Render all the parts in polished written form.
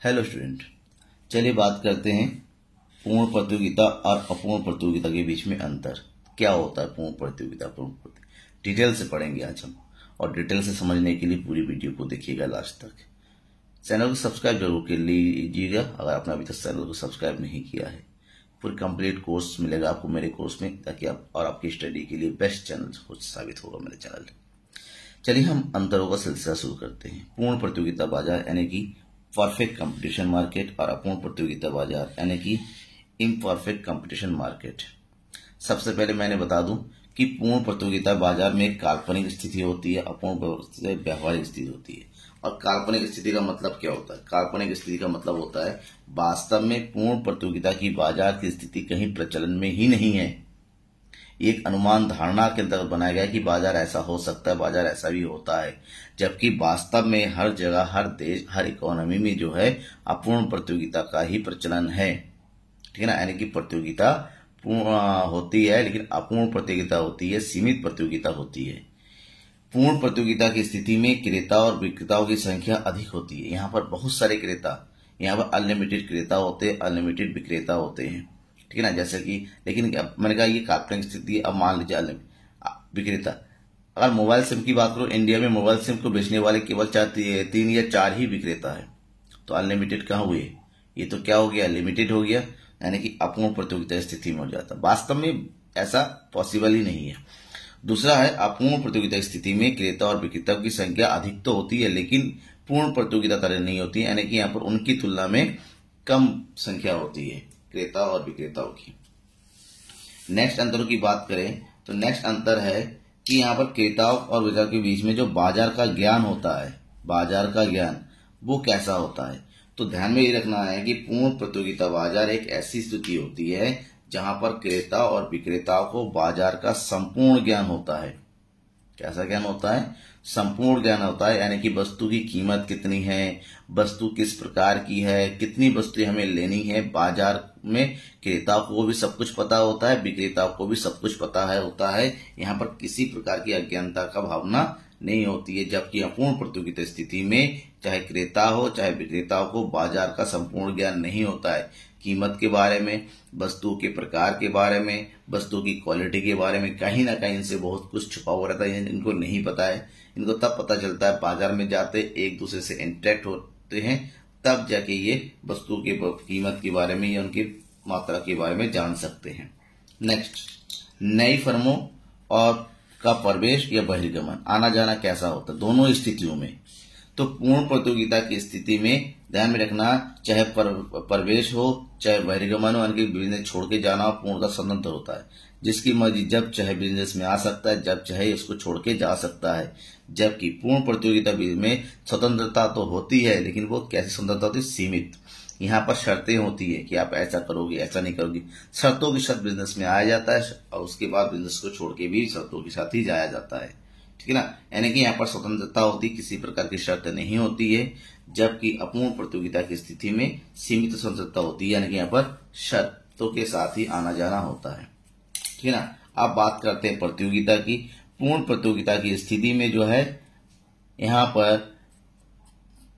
Hello student, चलिए बात करते हैं पूर्ण प्रतियोगिता और अपूर्ण प्रतियोगिता के बीच में अंतर क्या होता है। पूर्ण प्रतियोगिता अपूर्ण प्रतियोगिता डिटेल से पढ़ेंगे आज हम, और डिटेल से समझने के लिए पूरी वीडियो को देखिएगा लास्ट तक। चैनल को सब्सक्राइब जरूर कर लीजिएगा अगर आपने अभी तक चैनल को सब्सक्राइब नहीं किया है। पूरी कंप्लीट कोर्स मिलेगा आपको मेरे कोर्स में, ताकि आप और आपकी स्टडी के लिए बेस्ट चैनल साबित होगा मेरे चैनल। चलिए हम अंतरों का सिलसिला शुरू करते हैं। पूर्ण प्रतियोगिता बाजार यानी कि परफेक्ट कंपटीशन मार्केट, और अपूर्ण प्रतियोगिता बाजार यानी कि इम्परफेक्ट कंपटीशन मार्केट। सबसे पहले मैंने बता दूं कि पूर्ण प्रतियोगिता बाजार में एक काल्पनिक स्थिति होती है, अपूर्ण प्रतियोगिता व्यावहारिक स्थिति होती है। और काल्पनिक स्थिति का मतलब क्या होता है? काल्पनिक स्थिति का मतलब होता है वास्तव में पूर्ण प्रतियोगिता की बाजार की स्थिति कहीं प्रचलन में ही नहीं है। एक अनुमान धारणा के अंतर्गत बनाया गया कि बाजार ऐसा हो सकता है, बाजार ऐसा भी होता है, जबकि वास्तव में हर जगह, हर देश, हर इकोनॉमी में जो है अपूर्ण प्रतियोगिता का ही प्रचलन है। ठीक है ना, यानी कि प्रतियोगिता पूर्ण होती है लेकिन अपूर्ण प्रतियोगिता होती है, सीमित प्रतियोगिता होती है। पूर्ण प्रतियोगिता की स्थिति में क्रेता और विक्रेताओं की संख्या अधिक होती है। यहाँ पर बहुत सारे क्रेता, यहाँ पर अनलिमिटेड क्रेता होते हैं, अनलिमिटेड विक्रेता होते हैं। ठीक है ना, जैसे कि, लेकिन मैंने कहा ये काल्पनिक स्थिति। अब मान लीजिए विक्रेता, अगर मोबाइल सिम की बात करो, इंडिया में मोबाइल सिम को बेचने वाले केवल 3 या 4 ही विक्रेता है, तो अनलिमिटेड कहाँ हुए? ये तो क्या हो गया? लिमिटेड हो गया, यानी कि अपूर्ण प्रतियोगिता स्थिति में हो जाता। वास्तव में ऐसा पॉसिबल ही नहीं है। दूसरा है अपूर्ण प्रतियोगिता स्थिति में क्रेता और विक्रेताओं की संख्या अधिक तो होती है, लेकिन पूर्ण प्रतियोगिता तरह नहीं होती है, यानी कि यहाँ पर उनकी तुलना में कम संख्या होती है क्रेता और विक्रेताओं की। नेक्स्ट अंतरों की बात करें तो नेक्स्ट अंतर है कि यहाँ पर क्रेताओं और विक्रेताओं के बीच में जो बाजार का ज्ञान होता है, बाजार का ज्ञान वो कैसा होता है? तो ध्यान में ये रखना है कि पूर्ण प्रतियोगिता बाजार एक ऐसी स्थिति होती है जहां पर क्रेता और विक्रेताओं को बाजार का संपूर्ण ज्ञान होता है। कैसा ज्ञान होता है? संपूर्ण ज्ञान होता है, यानी कि वस्तु की कीमत कितनी है, वस्तु किस प्रकार की है, कितनी वस्तुएं हमें लेनी है। बाजार में क्रेताओं को भी सब कुछ पता होता है, विक्रेताओं को भी सब कुछ पता होता है। यहाँ पर किसी प्रकार की अज्ञानता का भावना नहीं होती है। जबकि अपूर्ण प्रतियोगिता स्थिति में चाहे क्रेता हो चाहे विक्रेताओं को बाजार का संपूर्ण ज्ञान नहीं होता है। कीमत के बारे में, वस्तु के प्रकार के बारे में, वस्तु की क्वालिटी के बारे में कहीं ना कहीं इनसे बहुत कुछ छुपा हुआ रहता है, इनको नहीं पता है। इनको तब पता चलता है बाजार में जाते, एक दूसरे से इंटरेक्ट होते हैं, तब जाके ये वस्तु की कीमत के बारे में या उनकी मात्रा के बारे में जान सकते हैं। नेक्स्ट, नई फर्मों और का प्रवेश या बहिर्गमन, आना जाना कैसा होता है दोनों स्थितियों में? तो पूर्ण प्रतियोगिता की स्थिति में ध्यान में रखना, चाहे प्रवेश हो चाहे बहिर्गमन हो, यानी कि बिजनेस छोड़ के जाना पूर्णतः स्वतंत्र होता है। जिसकी मर्जी जब चाहे बिजनेस में आ सकता है, जब चाहे इसको छोड़ के जा सकता है। जबकि पूर्ण प्रतियोगिता में स्वतंत्रता तो होती है, लेकिन वो कैसी स्वतंत्रता होती है? सीमित। यहाँ पर शर्तें होती है कि आप ऐसा करोगे, ऐसा नहीं करोगे। शर्तों के साथ बिजनेस में आया जाता है और उसके बाद बिजनेस को छोड़ के भी शर्तों के साथ ही जाया जाता है। ठीक है ना, यानी कि यहाँ पर स्वतंत्रता होती, किसी प्रकार की शर्त नहीं होती है। जबकि अपूर्ण प्रतियोगिता की स्थिति में सीमित स्वतंत्रता होती है, यानी कि यहाँ पर शर्तों के साथ ही आना जाना होता है। ठीक है ना, अब बात करते हैं प्रतियोगिता की। पूर्ण प्रतियोगिता की स्थिति में जो है यहाँ पर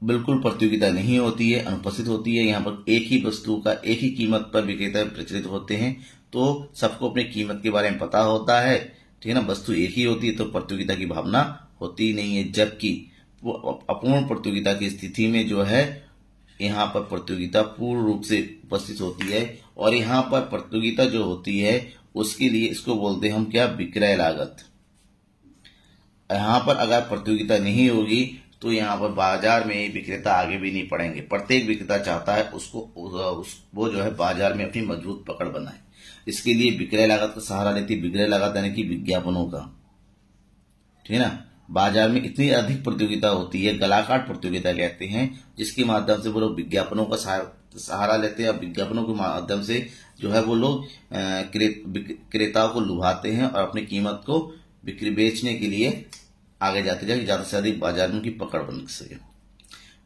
बिल्कुल प्रतियोगिता नहीं होती है, अनुपस्थित होती है। यहाँ पर एक ही वस्तु का एक ही कीमत पर विक्रेता प्रचलित होते हैं, तो सबको अपनी कीमत के बारे में पता होता है। ठीक है ना, वस्तु एक ही होती है तो प्रतियोगिता की भावना होती नहीं है। जबकि अपूर्ण प्रतियोगिता की स्थिति में जो है यहाँ पर प्रतियोगिता पूर्ण रूप से उपस्थित होती है, और यहाँ पर प्रतियोगिता जो होती है उसके लिए इसको बोलते हैं हम क्या? विक्रय लागत। यहाँ पर अगर प्रतियोगिता नहीं होगी तो यहाँ पर बाजार में विक्रेता आगे भी नहीं बढ़ेंगे। प्रत्येक विक्रेता चाहता है वो जो है बाजार में अपनी मजबूत पकड़ बनाए। इसके लिए विक्रय लागत का सहारा लेती है। विक्रय लागत यानी कि विज्ञापनों का। ठीक है ना, बाजार में इतनी अधिक प्रतियोगिता होती है, गलाकाट प्रतियोगिता कहते हैं, जिसके माध्यम से वो लोग विज्ञापनों का सहारा लेते हैं। और विज्ञापनों के माध्यम से जो है वो लोग क्रेताओं को लुभाते हैं और अपनी कीमत को बेचने के लिए आगे जाते जाए, ज्यादा से अधिक बाजार में उनकी पकड़ बन सके।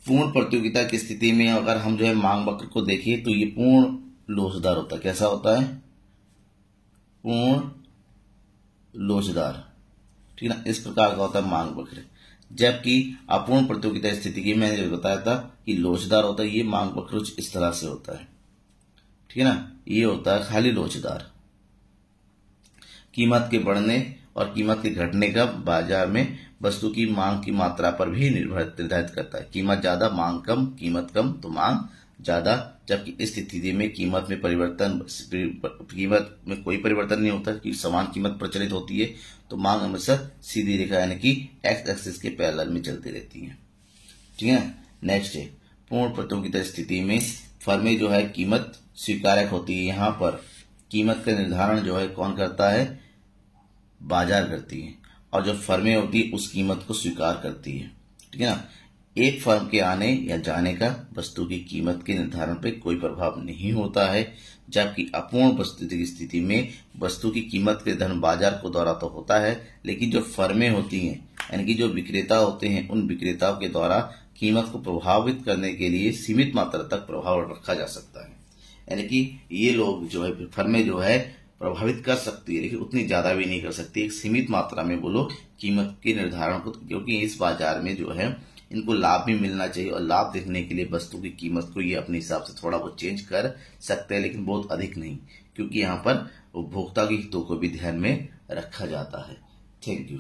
पूर्ण प्रतियोगिता की स्थिति में अगर हम जो है मांग वक्र को देखें तो ये पूर्ण लोचदार होता है। कैसा होता है? पूर्ण लोचदार। ठीक है ना, इस प्रकार का होता है मांग वक्र। जबकि अपूर्ण प्रतियोगिता स्थिति की मैंने जो बताया था कि लोचदार होता है, ये मांग वक्र कुछ इस तरह से होता है, ठीक है ना। ये होता है खाली लोचदार। कीमत के बढ़ने और कीमत के घटने का बाजार में वस्तु की मांग की मात्रा पर भी निर्धारित करता है। कीमत ज्यादा, मांग कम, कीमत कम तो मांग ज्यादा। जबकि इस स्थिति में कीमत में कोई परिवर्तन नहीं होता कि समान कीमत प्रचलित होती है, तो मांग हमेशा सीधी रेखा यानी कि एक्स एक्सिस के पैरेलल में चलती रहती है, ठीक है। नेक्स्ट है पूर्ण प्रतियोगिता स्थिति में फर्में जो है कीमत स्वीकारक होती है। यहाँ पर कीमत का निर्धारण जो है कौन करता है, बाजार करती है, और जो फर्में होती है उस कीमत को स्वीकार करती है, ठीक है ना। एक फर्म के आने या जाने का वस्तु की कीमत के निर्धारण पर कोई प्रभाव नहीं होता है। जबकि अपूर्ण परिस्थिति की स्थिति में वस्तु की कीमत के निर्धारण बाजार को द्वारा तो होता है, लेकिन जो फर्में होती हैं यानी कि जो विक्रेता होते हैं उन विक्रेताओं के द्वारा कीमत को प्रभावित करने के लिए सीमित मात्रा तक प्रभाव रखा जा सकता है। यानी कि ये लोग जो है फर्में जो है प्रभावित कर सकती है, लेकिन उतनी ज्यादा भी नहीं कर सकती। एक सीमित मात्रा में वो लोग कीमत के निर्धारण को, क्योंकि इस बाजार में जो है इनको लाभ भी मिलना चाहिए, और लाभ देखने के लिए वस्तु की कीमत को ये अपने हिसाब से थोड़ा बहुत चेंज कर सकते हैं, लेकिन बहुत अधिक नहीं, क्योंकि यहाँ पर उपभोक्ता के हितों को भी ध्यान में रखा जाता है। Thank you.